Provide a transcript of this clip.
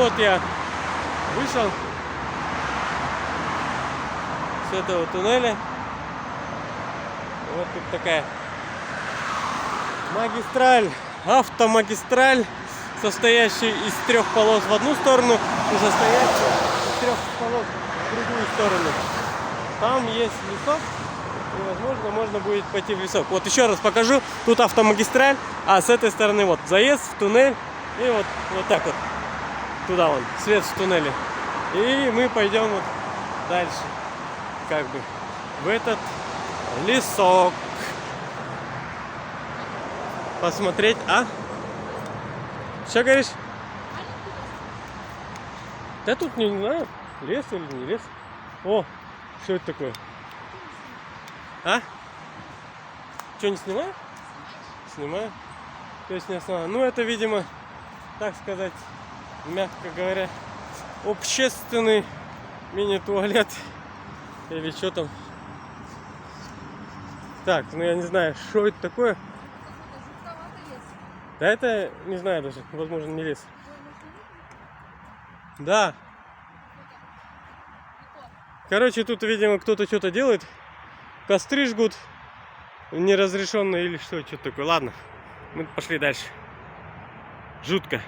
вот я вышел с этого туннеля. Вот тут такая магистраль, автомагистраль, состоящая из 3 полос в одну сторону и состоящая из 3 полос в другую сторону. Там есть лесок, и, возможно, можно будет пойти в лесок. Вот еще раз покажу. Тут автомагистраль, а с этой стороны вот заезд в туннель. И вот так вот. Туда вон, свет в туннеле. И мы пойдем вот дальше. Как бы в этот лесок. Посмотреть, а? Что говоришь? Да тут не знаю, лес или не лес. О, что это такое? А? Что, не снимаю? Снимаю. То есть не основное. Ну, это, видимо, так сказать, мягко говоря, общественный мини-туалет. Или что там. Так, ну я не знаю, что это такое. Да это, не знаю даже, возможно, не лес. Да. Короче, тут, видимо, кто-то что-то делает. Костры жгут. Неразрешенные или что, что-то такое. Ладно, мы пошли дальше. Жутко.